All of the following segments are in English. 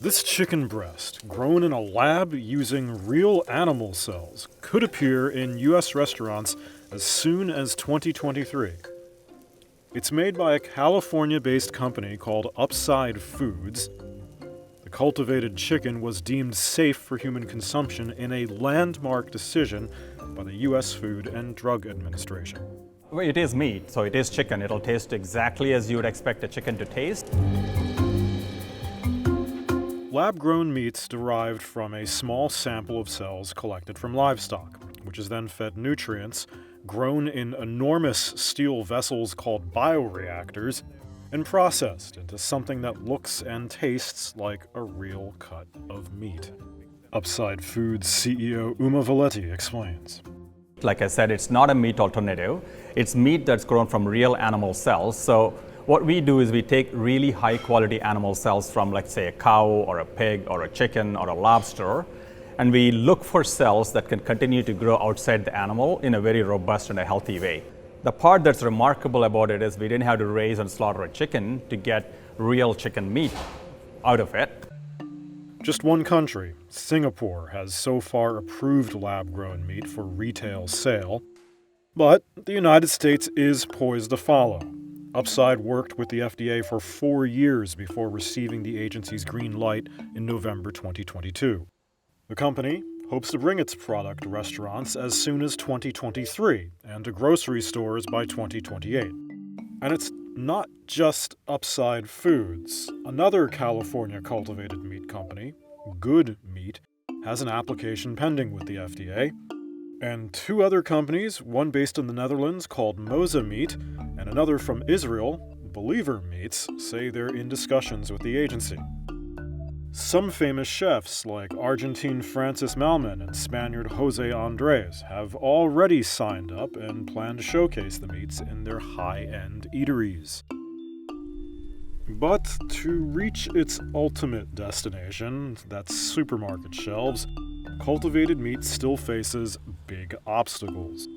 This chicken breast, grown in a lab using real animal cells, could appear in U.S. restaurants as soon as 2023. It's made by a California-based company called Upside Foods. The cultivated chicken was deemed safe for human consumption in a landmark decision by the U.S. Food and Drug Administration. Well, it is meat, so it is chicken. It'll taste exactly as you would expect a chicken to taste. Lab-grown meats derived from a small sample of cells collected from livestock, which is then fed nutrients, grown in enormous steel vessels called bioreactors, and processed into something that looks and tastes like a real cut of meat. Upside Foods CEO Uma Valetti explains. Like I said, it's not a meat alternative. It's meat that's grown from real animal cells. So what we do is we take really high quality animal cells from, let's say, a cow or a pig or a chicken or a lobster, and we look for cells that can continue to grow outside the animal in a very robust and a healthy way. The part that's remarkable about it is we didn't have to raise and slaughter a chicken to get real chicken meat out of it. Just one country, Singapore, has so far approved lab-grown meat for retail sale, but the United States is poised to follow. Upside worked with the FDA for 4 years before receiving the agency's green light in November 2022. The company hopes to bring its product to restaurants as soon as 2023 and to grocery stores by 2028. And it's not just Upside Foods. Another California cultivated meat company, Good Meat, has an application pending with the FDA. And 2 other companies, one based in the Netherlands called Moza Meat, and another from Israel, Believer Meats, say they're in discussions with the agency. Some famous chefs like Argentine Francis Malman and Spaniard Jose Andres have already signed up and plan to showcase the meats in their high-end eateries. But to reach its ultimate destination, that's supermarket shelves, cultivated meat still faces big obstacles.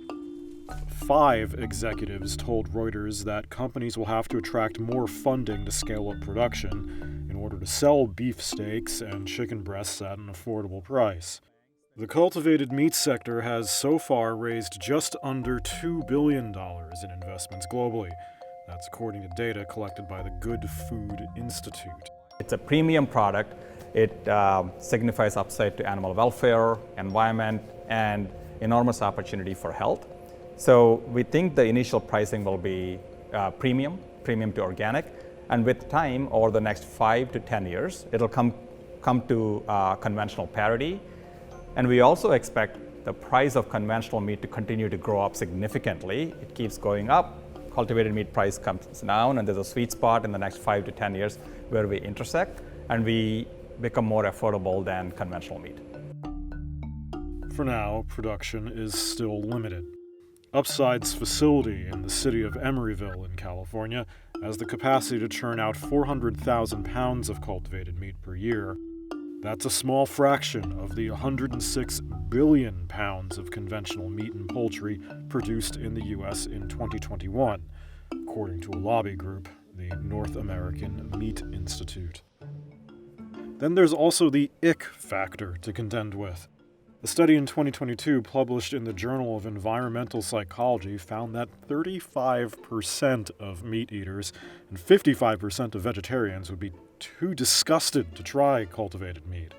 5 executives told Reuters that companies will have to attract more funding to scale up production in order to sell beef steaks and chicken breasts at an affordable price. The cultivated meat sector has so far raised just under $2 billion in investments globally. That's according to data collected by the Good Food Institute. It's a premium product. It signifies upside to animal welfare, environment, and enormous opportunity for health. So we think the initial pricing will be premium to organic, and with time, over the next 5 to 10 years, it'll come to conventional parity. And we also expect the price of conventional meat to continue to grow up significantly. It keeps going up. Cultivated meat price comes down, and there's a sweet spot in the next 5 to 10 years where we intersect, and we become more affordable than conventional meat. For now, production is still limited. Upside's facility in the city of Emeryville in California has the capacity to churn out 400,000 pounds of cultivated meat per year. That's a small fraction of the 106 billion pounds of conventional meat and poultry produced in the U.S. in 2021, according to a lobby group, the North American Meat Institute. Then there's also the ick factor to contend with. A study in 2022 published in the Journal of Environmental Psychology found that 35% of meat eaters and 55% of vegetarians would be too disgusted to try cultivated meat.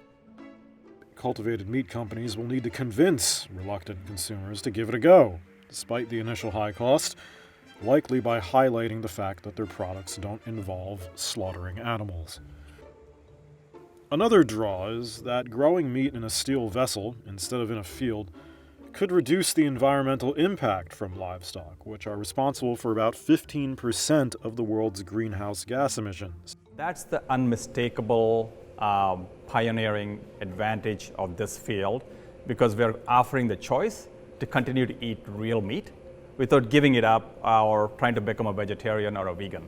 Cultivated meat companies will need to convince reluctant consumers to give it a go, despite the initial high cost, likely by highlighting the fact that their products don't involve slaughtering animals. Another draw is that growing meat in a steel vessel, instead of in a field, could reduce the environmental impact from livestock, which are responsible for about 15% of the world's greenhouse gas emissions. That's the unmistakable pioneering advantage of this field, because we're offering the choice to continue to eat real meat without giving it up or trying to become a vegetarian or a vegan.